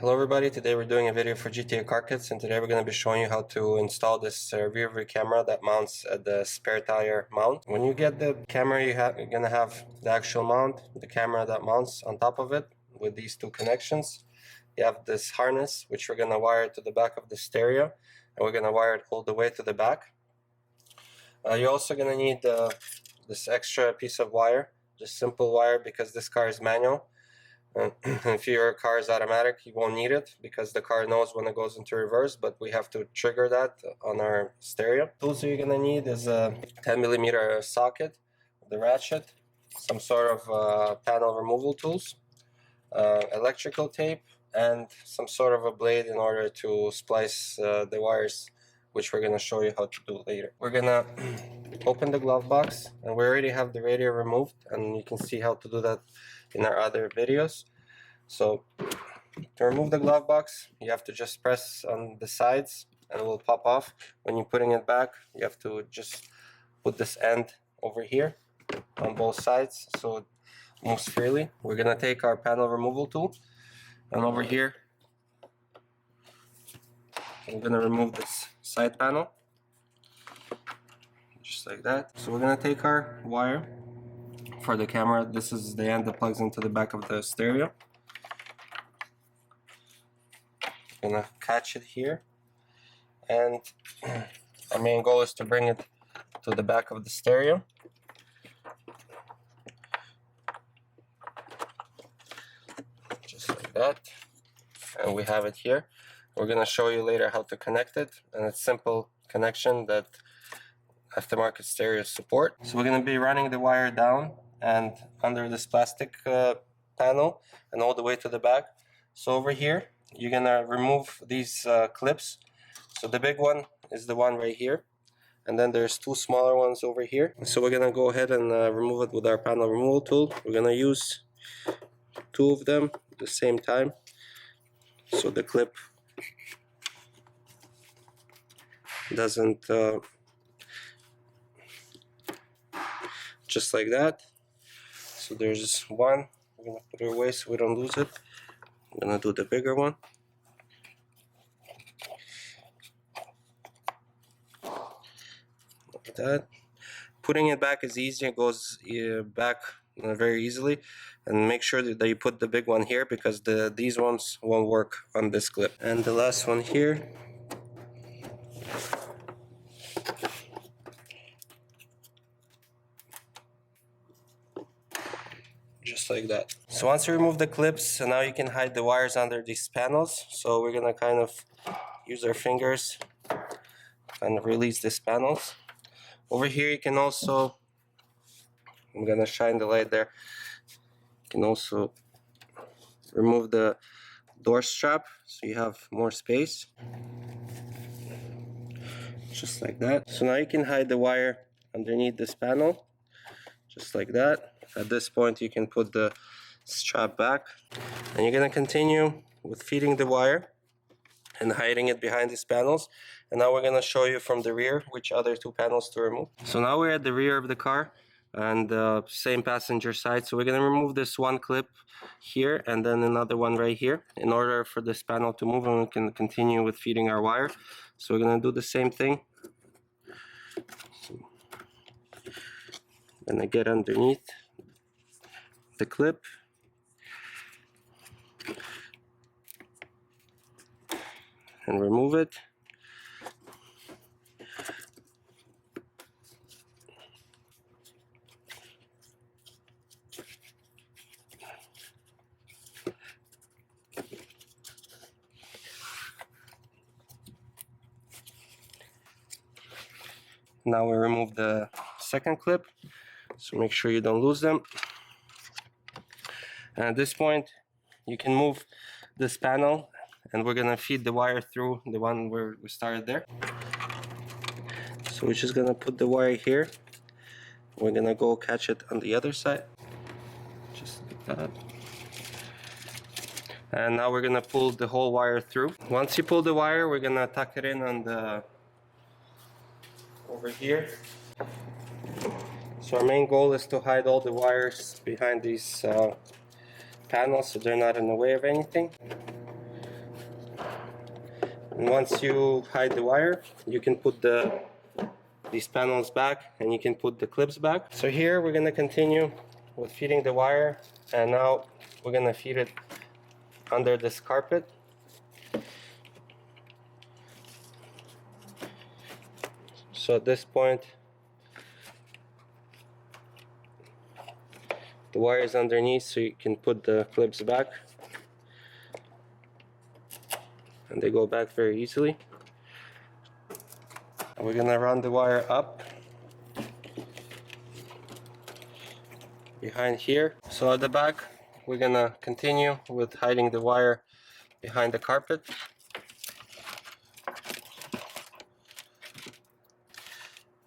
Hello everybody, today we're doing a video for GTA Car Kits, and today we're going to be showing you how to install this rear view camera that mounts at the spare tire mount. When you get the camera, you're going to have the actual mount, the camera that mounts on top of it with these two connections. You have this harness which we're going to wire to the back of the stereo, and we're going to wire it all the way to the back. You're also going to need this extra piece of wire, just simple wire, because this car is manual. If your car is automatic, you won't need it because the car knows when it goes into reverse, but we have to trigger that on our stereo. Tools you're gonna need is a 10mm socket, the ratchet, some sort of panel removal tools, electrical tape, and some sort of a blade in order to splice the wires, which we're gonna show you how to do later. We're gonna open the glove box, and we already have the radio removed, and you can see how to do that in our other videos. So to remove the glove box, you have to just press on the sides and it will pop off. When you're putting it back, you have to just put this end over here on both sides so it moves freely. We're gonna take our panel removal tool, and over here I'm gonna remove this side panel just like that. So we're gonna take our wire for the camera. This is the end that plugs into the back of the stereo. Gonna catch it here, and our main goal is to bring it to the back of the stereo. Just like that. And we have it here. We're gonna show you later how to connect it, and it's simple connection that aftermarket stereos support. So we're gonna be running the wire down and under this plastic panel and all the way to the back. So over here you're gonna remove these clips. So the big one is the one right here, and then there's two smaller ones over here. So we're gonna go ahead and remove it with our panel removal tool. We're gonna use two of them at the same time, so the clip doesn't just like that. So there's one. We're gonna put it away so we don't lose it. I'm gonna do the bigger one. Like that. Putting it back is easy. It goes back very easily. And make sure that you put the big one here, because these ones won't work on this clip. And the last one here. Just like that. So once you remove the clips, now you can hide the wires under these panels. So we're gonna kind of use our fingers, kind of release these panels. Over here you can also, I'm gonna shine the light there, you can also remove the door strap so you have more space. Just like that. So now you can hide the wire underneath this panel, just like that. At this point you can put the strap back, and you're gonna continue with feeding the wire and hiding it behind these panels. And now we're gonna show you from the rear which other two panels to remove. So now we're at the rear of the car and the same passenger side. So we're gonna remove this one clip here and then another one right here in order for this panel to move, and we can continue with feeding our wire. So we're gonna do the same thing. So I'm gonna get underneath the clip and remove it. Now we remove the second clip, so make sure you don't lose them. And at this point you can move this panel, and we're gonna feed the wire through the one where we started there. So we're just gonna put the wire here. We're gonna go catch it on the other side, just like that. And now we're gonna pull the whole wire through. Once you pull the wire, we're gonna tuck it in on the over here. So our main goal is to hide all the wires behind these panels so they're not in the way of anything. And once you hide the wire, you can put these panels back, and you can put the clips back. So here we're gonna continue with feeding the wire, and now we're gonna feed it under this carpet. So at this point, the wire is underneath, so you can put the clips back, and they go back very easily. We're gonna run the wire up behind here. So at the back, we're gonna continue with hiding the wire behind the carpet.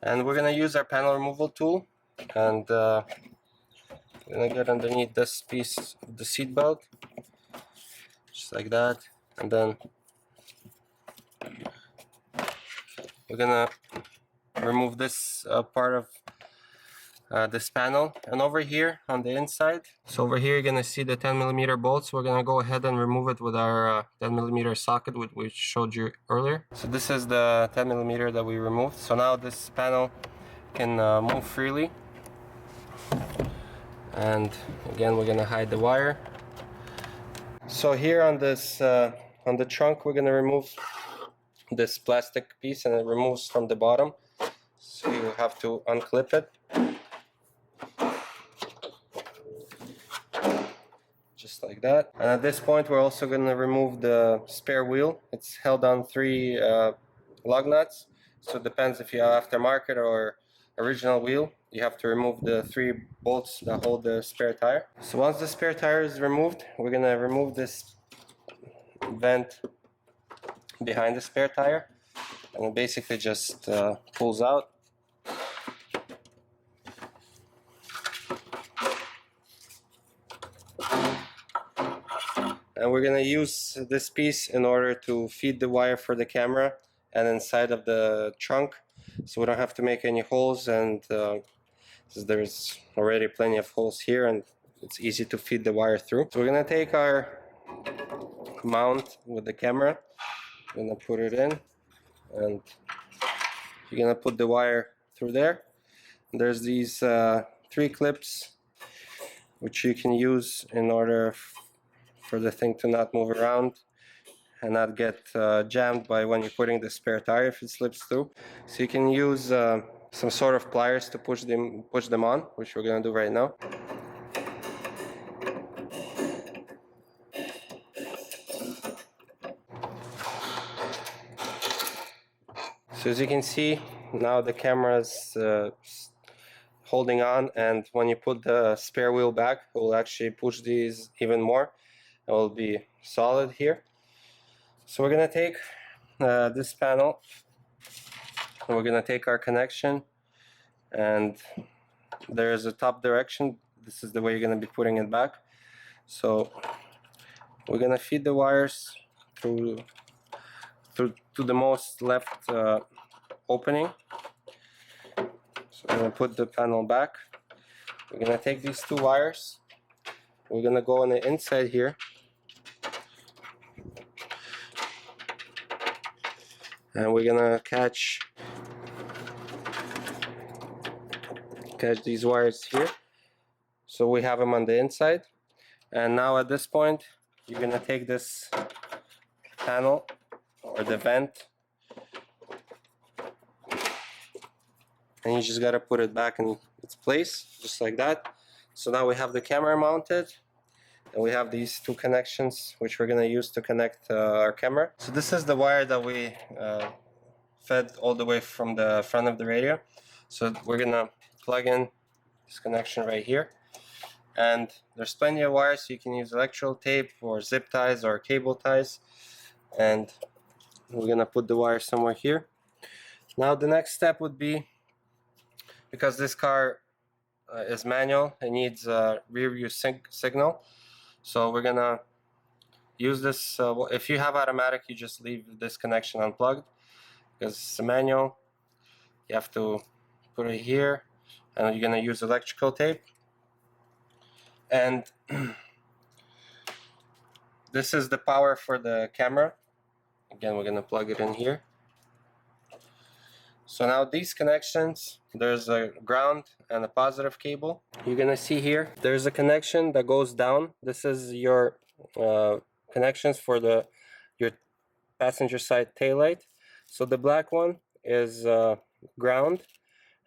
And we're gonna use our panel removal tool, and we're gonna get underneath this piece of the seat belt, just like that, and then we're gonna remove this part of this panel. And over here on the inside, so over here you're gonna see the 10mm bolts. We're gonna go ahead and remove it with our 10mm socket, which showed you earlier. So this is the 10mm that we removed. So now this panel can move freely. And again, we're gonna hide the wire. So here on this on the trunk, we're gonna remove this plastic piece, and it removes from the bottom. So you have to unclip it. Just like that. And at this point, we're also going to remove the spare wheel. It's held on 3 lug nuts, so it depends if you have aftermarket or original wheel. You have to remove the 3 bolts that hold the spare tire. So once the spare tire is removed, we're going to remove this vent behind the spare tire, and it basically just pulls out. And we're gonna use this piece in order to feed the wire for the camera and inside of the trunk, so we don't have to make any holes, and there's already plenty of holes here, and it's easy to feed the wire through. So we're gonna take our mount with the camera, we're gonna put it in, and you're gonna put the wire through there. There's these 3 clips which you can use in order for the thing to not move around and not get jammed by when you're putting the spare tire if it slips through. So you can use some sort of pliers to push them on, which we're gonna do right now. So as you can see, now the camera's holding on, and when you put the spare wheel back, it will actually push these even more. It will be solid here. So we're gonna take this panel, and we're gonna take our connection, and there's a top direction. This is the way you're gonna be putting it back. So we're gonna feed the wires through to the most left opening. So we're gonna put the panel back. We're gonna take these 2 wires. We're gonna go on the inside here, and we're gonna catch these wires here. So we have them on the inside. And now at this point, you're gonna take this panel or the vent, and you just gotta put it back in its place, just like that. So now we have the camera mounted, and we have these 2 connections which we're gonna use to connect our camera. So this is the wire that we fed all the way from the front of the radio. So we're gonna plug in this connection right here, and there's plenty of wires, so you can use electrical tape or zip ties or cable ties. And we're gonna put the wire somewhere here. Now the next step would be, because this car is manual, it needs a rear view signal. So we're gonna use this. If you have automatic, you just leave this connection unplugged, because it's a manual. You have to put it here, and you're gonna use electrical tape. And this is the power for the camera. Again, we're gonna plug it in here. So now these connections, there's a ground and a positive cable. You're gonna see here, there's a connection that goes down. This is your connections for your passenger side taillight. So the black one is ground,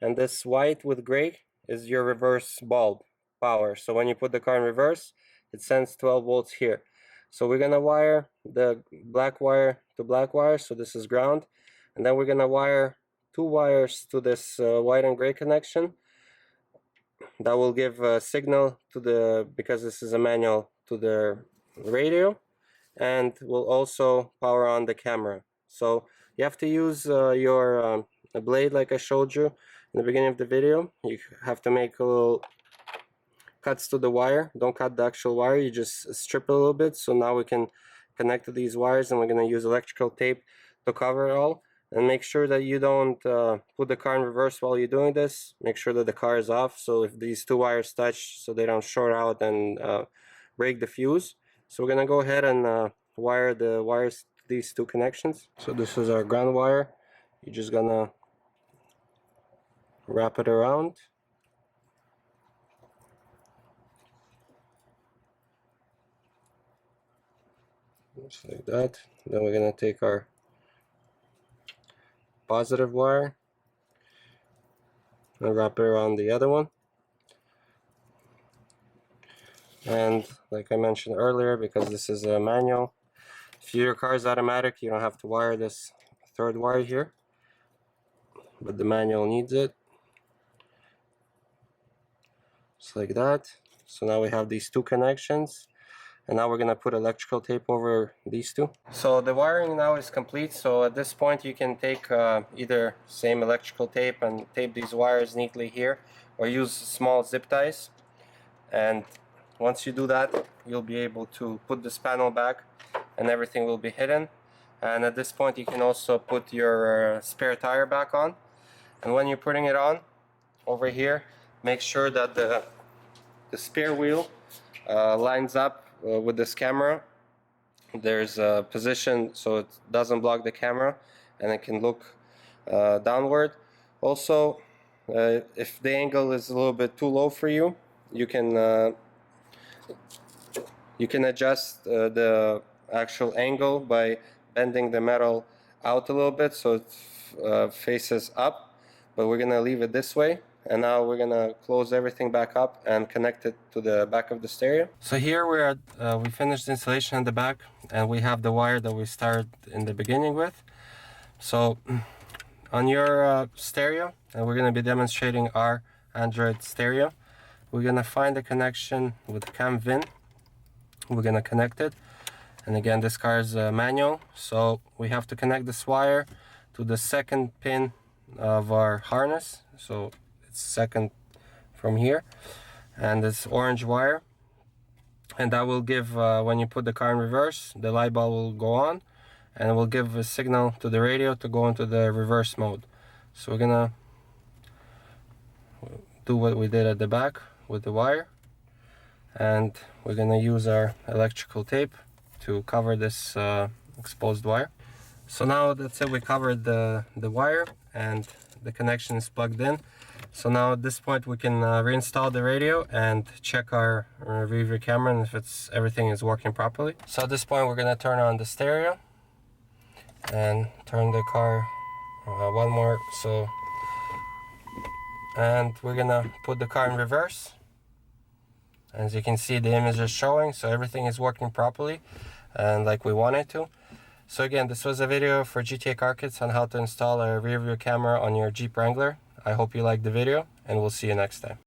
and this white with gray is your reverse bulb power. So when you put the car in reverse, it sends 12 volts here. So we're gonna wire the black wire to black wire, so this is ground, and then we're gonna wire 2 wires to this white and gray connection. That will give a signal to the, because this is a manual, to the radio, and will also power on the camera. So you have to use your blade like I showed you in the beginning of the video. You have to make a little cuts to the wire. Don't cut the actual wire, you just strip it a little bit. So now we can connect to these wires, and we're going to use electrical tape to cover it all. And make sure that you don't put the car in reverse while you're doing this. Make sure that the car is off, so if these 2 wires touch, so they don't short out and break the fuse. So we're gonna go ahead and wire the wires to these 2 connections. So this is our ground wire. You're just gonna wrap it around. Just like that. Then we're gonna take our positive wire and wrap it around the other one. And like I mentioned earlier, because this is a manual, if your car is automatic, you don't have to wire this 3rd wire here, but the manual needs it. Just like that. So now we have these 2 connections, and now we're gonna put electrical tape over these 2. So the wiring now is complete. So at this point you can take either same electrical tape and tape these wires neatly here, or use small zip ties. And once you do that, you'll be able to put this panel back and everything will be hidden. And at this point you can also put your spare tire back on. And when you're putting it on, over here, make sure that the spare wheel lines up with this camera. There's a position so it doesn't block the camera, and it can look downward. Also, if the angle is a little bit too low for you, you can adjust the actual angle by bending the metal out a little bit so it faces up, but we're gonna leave it this way. And now we're gonna close everything back up and connect it to the back of the stereo. So here we finished the installation at the back, and we have the wire that we started in the beginning with. So on your stereo, and we're gonna be demonstrating our Android stereo, we're gonna find the connection with cam VIN. We're gonna connect it, and again, this car is manual, so we have to connect this wire to the 2nd pin of our harness. So second from here, and this orange wire, and that will give when you put the car in reverse, the light bulb will go on, and it will give a signal to the radio to go into the reverse mode. So we're gonna do what we did at the back with the wire, and we're gonna use our electrical tape to cover this exposed wire. So now that's it, we covered the wire and the connection is plugged in. So now at this point we can reinstall the radio and check our rear view camera and if everything is working properly. So at this point we're gonna turn on the stereo and turn the car one more. And we're gonna put the car in reverse. As you can see, the image is showing, so everything is working properly and like we want it to. So again, this was a video for GTA Car Kits on how to install a rear view camera on your Jeep Wrangler. I hope you liked the video, and we'll see you next time.